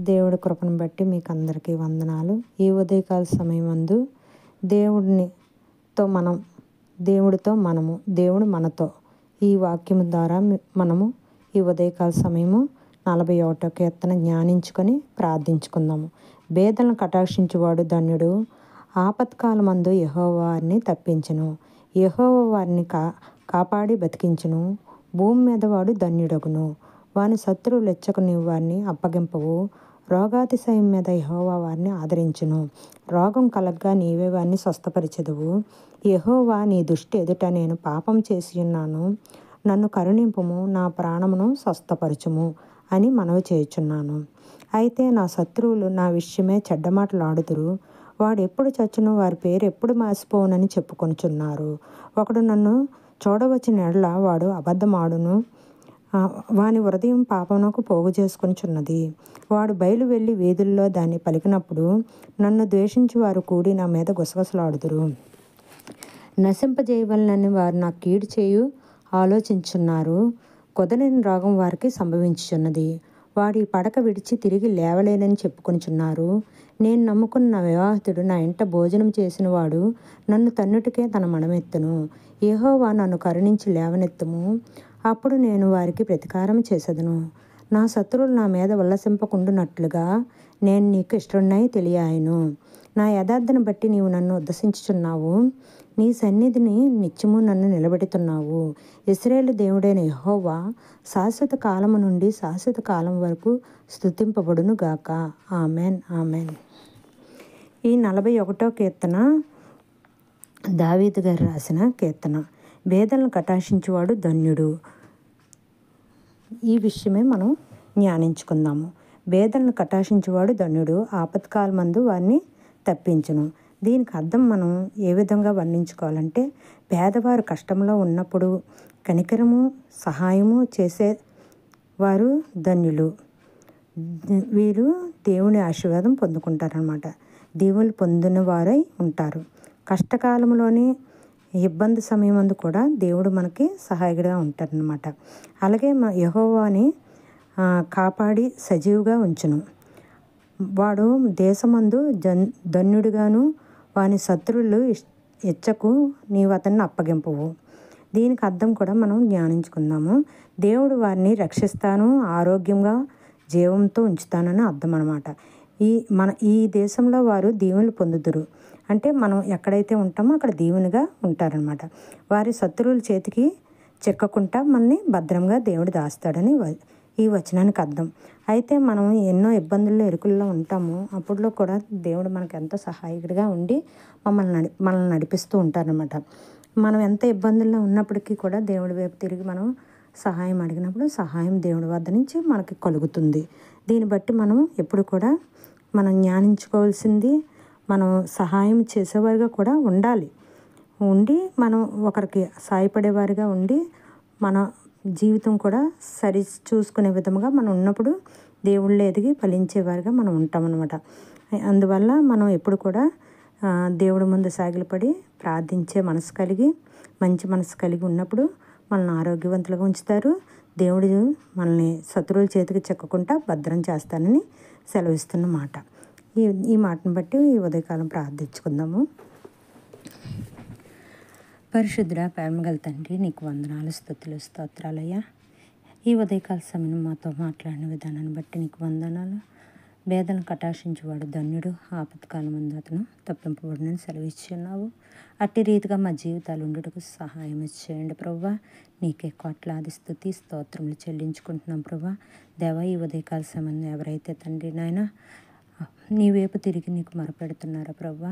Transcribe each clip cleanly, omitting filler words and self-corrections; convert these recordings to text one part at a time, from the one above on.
దేవుడి కృపను బట్టి మీకు అందరికీ వందనాలు. ఈ ఉదయకాల సమయమందు దేవుడితో మనము దేవుడు మనతో ఈ వాక్యము ద్వారా మనము ఈ ఉదయకాల సమయము 41వ కీర్తన జ్ఞానించుకొని ప్రార్థించుకుందాము. బేదలను కటాక్షించువాడు ధన్యుడు, ఆపత్కాలమందు యెహోవా వారిని తప్పించును. యెహోవా వారిని కాపాడి బతికించును. భూమి మీద వాడు ధన్యుడగును. వాని శత్రువులు ఎచ్చకు నీవు వారిని అప్పగింపవు. రోగాతిశయం మీద యెహోవా వారిని ఆదరించును. రోగం కలగ్గా నీవే వారిని స్వస్థపరిచెదవు. యెహోవా నీ దృష్టి ఎదుట నేను పాపం చేసి ఉన్నాను, నన్ను కరుణింపుము, నా ప్రాణమును స్వస్థపరచుము అని మనవి చేయుచున్నాను. అయితే నా శత్రువులు నా విషయమే చెడ్డమాటలాడుదురు. వాడు ఎప్పుడు చచ్చును, వారి పేరు ఎప్పుడు మాసిపోవునని చెప్పుకొనుచున్నారు. ఒకడు నన్ను చూడవచ్చిన ఎడల వాడు అబద్ధమాడును, వాని హృదయం పాపమునకు పోగు చేసుకొనిచున్నది. వాడు బయలు వెళ్ళి వీధుల్లో దాన్ని పలికినప్పుడు నన్ను ద్వేషించి వారు కూడి నా మీద గుసగుసలాడుదురు. నశింపజేయవలనని వారు నాకు కీడు చేయు ఆలోచించున్నారు. కుదరని రోగం వారికి సంభవించుచున్నది. వాడు ఈ పడక విడిచి తిరిగి లేవలేనని చెప్పుకొనిచున్నారు. నేను నమ్ముకున్న నా వివాహితుడు నా ఇంట భోజనం చేసిన వాడు నన్ను తన్నుటికే తన మడమెత్తును. యెహోవా నన్ను కరుణించి లేవనెత్తుము, అప్పుడు నేను వారికి ప్రతీకారం చేసేదను. నా శత్రువులు నా మీద ఉల్లసింపకుండునట్లుగా నేను నీకు ఇష్టడునై తెలియాయను. నా యథార్థను బట్టి నీవు నన్ను ఉద్ధసించుచున్నావు. నీ సన్నిధిని నిత్యము నన్ను నిలబెడుతున్నావు. ఇశ్రాయేలు దేవుడైన యెహోవా శాశ్వత కాలము నుండి శాశ్వత కాలం వరకు స్తుతింపబడును గాక. Amen, amen. ఈ 41వ కీర్తన దావీదు గారు రాసిన కీర్తన. బేదలను కటాక్షించువాడు ధన్యుడు. ఈ విషయమే మనం జ్ఞానించుకుందాము. బేదలను కటాక్షించువాడు ధన్యుడు, ఆపత్కాలమందు వారిని తప్పించును. దీనికి అర్థం మనం ఏ విధంగా వర్ణించుకోవాలంటే, పేదవారు కష్టంలో ఉన్నప్పుడు కనికరము సహాయము చేసేవారు ధన్యులు. వీరు దేవుని ఆశీర్వాదం పొందుకుంటారనమాట. దీవులు పొందిన వారై ఉంటారు. కష్టకాలంలోనే ఇబ్బంది సమయమందు కూడా దేవుడు మనకి సహాయకుడిగా ఉంటారనమాట. అలాగే యెహోవాని కాపాడి సజీవుగా ఉంచును. వాడు దేశమందు ధన్యుడిగాను, వాని శత్రువులు ఎచ్చకు నీవు అతన్ని అప్పగింపవు. దీనికి అర్థం కూడా మనం జ్ఞానించుకుందాము. దేవుడు వారిని రక్షిస్తాను, ఆరోగ్యంగా జీవంతో ఉంచుతానని అర్థం అనమాట. ఈ దేశంలో వారు దీవెనలు పొందుదురు. అంటే మనం ఎక్కడైతే ఉంటామో అక్కడ దీవెనగా ఉంటారనమాట. వారి శత్రువుల చేతికి చిక్కకుండా మనల్ని భద్రంగా దేవుడు దాస్తాడని ఈ వచనానికి అర్థం. అయితే మనం ఎన్నో ఇబ్బందుల్లో ఇరుకుల్లో ఉంటాము. అప్పుడులో కూడా దేవుడు మనకు ఎంతో సహాయకుడిగా ఉండి మనల్ని నడిపిస్తూ ఉంటారనమాట. మనం ఎంత ఇబ్బందుల్లో ఉన్నప్పటికీ కూడా దేవుడి వైపు తిరిగి మనం సహాయం అడిగినప్పుడు సహాయం దేవుడి వద్ద నుంచి మనకి కలుగుతుంది. దీన్ని బట్టి మనం ఎప్పుడు కూడా మనం జ్ఞానించుకోవాల్సింది, మనం సహాయం చేసేవారిగా కూడా ఉండి మనం ఒకరికి సాయపడేవారిగా ఉండి మన జీవితం కూడా సరి చూసుకునే విధంగా మనం ఉన్నప్పుడు దేవుళ్ళు ఎదిగి ఫలించేవారిగా మనం ఉంటామన్నమాట. అందువల్ల మనం ఎప్పుడు కూడా దేవుడి ముందు సాగిలపడి ప్రార్థించే మనసు కలిగి, మంచి మనసు కలిగి ఉన్నప్పుడు మనల్ని ఆరోగ్యవంతులుగా ఉంచుతారు. దేవుడు మనల్ని శత్రువుల చేతికి చిక్కకుండా భద్రం చేస్తానని సెలవిస్తున్న మాట. ఈ మాటను బట్టి ఈ ఉదయకాలం ప్రార్థించుకుందాము. పరిశుద్ధుడా, ప్రేమగల తండ్రి, నీకు వందనాలు, స్తుతులు, స్తోత్రాలయ్యా. ఈ ఉదయకాల సమయం మాతో మాట్లాడిన విధానాన్ని బట్టి నీకు వందనాలు. బేదలను కటాక్షించేవాడు ధన్యుడు, ఆపత్కాలం ముందు అతను తప్పింపబడినని సెలవిచ్చున్నావు. అట్టి రీతిగా మా జీవితాలు ఉండుటకు సహాయం చేయండి ప్రభువా. నీకే కోట్లాది స్తుతి స్తోత్రములు చెల్లించుకుంటున్నాం ప్రభువా. దేవా, ఈ ఉదయకాల సమయం ఎవరైతే తండ్రి నాయన నీ వైపు తిరిగి నీకు మొరపెడుతున్నారో ప్రభువా,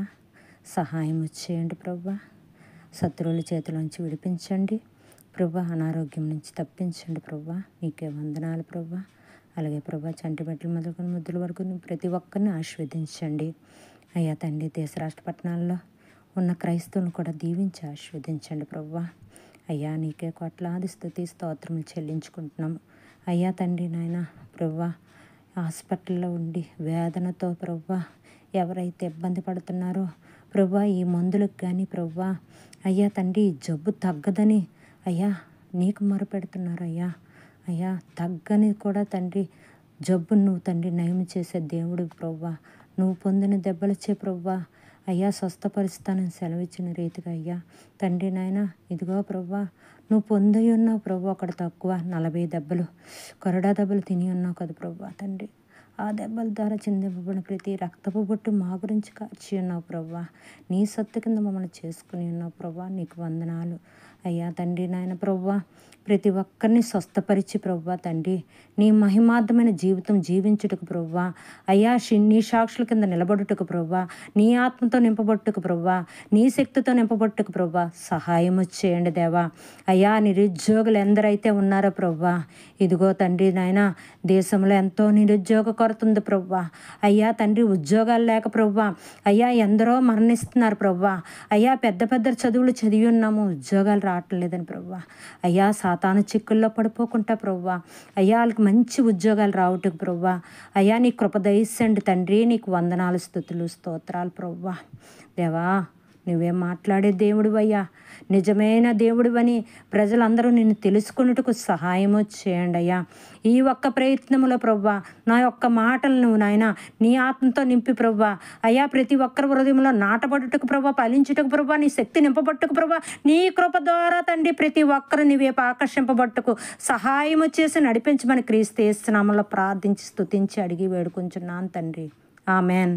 సహాయం చేయండి ప్రభువా. శత్రువుల చేతిలోంచి విడిపించండి ప్రభువా. అనారోగ్యం నుంచి తప్పించండి ప్రభువా. నీకే వందనాలు ప్రభువా. అలాగే ప్రభువా, చంటి మెట్లు మొదలుకొని ముద్దుల వరకు ప్రతి ఒక్కరిని ఆశీర్వదించండి అయ్యా తండ్రి. దేశ రాష్ట్ర పట్టణాల్లో ఉన్న క్రైస్తవులను కూడా దీవించి ఆశీర్వదించండి ప్రభువా. అయ్యా, నీకే కోట్లాది స్తుతి స్తోత్రములు చెల్లించుకుంటున్నాము అయ్యా తండ్రి నాయన. ప్రభువా, హాస్పిటల్లో ఉండి వేదనతో ప్రభువా ఎవరైతే ఇబ్బంది పడుతున్నారో ప్రభువా, ఈ మందులకు కానీ ప్రభువా అయ్యా తండ్రి జబ్బు తగ్గదని అయ్యా నీకు మొరపెడుతున్నారు అయ్యా. తగ్గని కూడా తండ్రి జబ్బును నువ్వు తండ్రి నయం చేసే దేవుడు ప్రభువా. నువ్వు పొందిన దెబ్బలచే ప్రభువా అయ్యా స్వస్థపరుస్తానని సెలవిచ్చిన రీతిగా అయ్యా తండ్రి నాయన ఇదిగో ప్రభువా నువ్వు పొంది ఉన్నావు ప్రభు. అక్కడ తక్కువ 40 దెబ్బలు కొరడా దెబ్బలు తిని ఉన్నావు కదా ప్రభువా తండ్రి. ఆ దెబ్బల ద్వారా చిందింపబడిన ప్రతి రక్తపు బొట్టు మా గురించి కార్చి ఉన్నావు ప్రభువా. నీ సత్తు కింద మమ్మల్ని చేసుకుని ఉన్నావు ప్రభువా. నీకు వందనాలు అయ్యా తండ్రి నాయన ప్రభువా. ప్రతి ఒక్కరిని స్వస్థపరిచి ప్రభువా తండ్రి నీ మహిమార్థమైన జీవితం జీవించుటకు ప్రభువా అయ్యా నీ సాక్షుల కింద నిలబడుటకు ప్రభువా, నీ ఆత్మతో నింపబట్టుకు ప్రభువా, నీ శక్తితో నింపబట్టుకు ప్రభువా సహాయం చేయండి దేవా. అయ్యా నిరుద్యోగులు ఎందరైతే ఉన్నారో ప్రభువా ఇదిగో తండ్రి నాయన దేశంలో ఎంతో నిరుద్యోగ కొరత ఉంది ప్రభువా. అయ్యా తండ్రి ఉద్యోగాలు లేక ప్రభువా అయ్యా ఎందరో మరణిస్తున్నారు ప్రభువా. అయ్యా పెద్ద పెద్ద చదువులు చదివి ఉన్నాము, ఉద్యోగాలు రావట్లేదని ప్రభువా. అయ్యా సాతాను చిక్కుల్లో పడిపోకుండా ప్రభువా అయ్యా వాళ్ళకి మంచి ఉద్యోగాలు రావటకు ప్రభువా అయ్యా నీ కృప దయచేయండి తండ్రి. నీకు వందనాలు స్తుతులు స్తోత్రాలు ప్రభువా. దేవా నువ్వే మాట్లాడే దేవుడు అయ్యా, నిజమైన దేవుడివని ప్రజలందరూ నిన్ను తెలుసుకున్నట్టుకు సహాయము చేయండి అయ్యా. ఈ ఒక్క ప్రయత్నములో ప్రభువా నా యొక్క మాటలు నువ్వు నాయన నీ ఆత్మతో నింపి ప్రభువా అయ్యా ప్రతి ఒక్కరి హృదయంలో నాటబడుటకు ప్రభువా, ఫలించుటకు ప్రభువా, నీ శక్తి నింపబట్టుకు ప్రభువా, నీ కృప ద్వారా తండ్రి ప్రతి ఒక్కరు నీవేపు ఆకర్షింపబట్టుకు సహాయము చేసి నడిపించమని క్రీస్తు యేసు నామములో ప్రార్థించి స్తుతించి అడిగి వేడుకుంటున్నాను తండ్రి. ఆమెన్.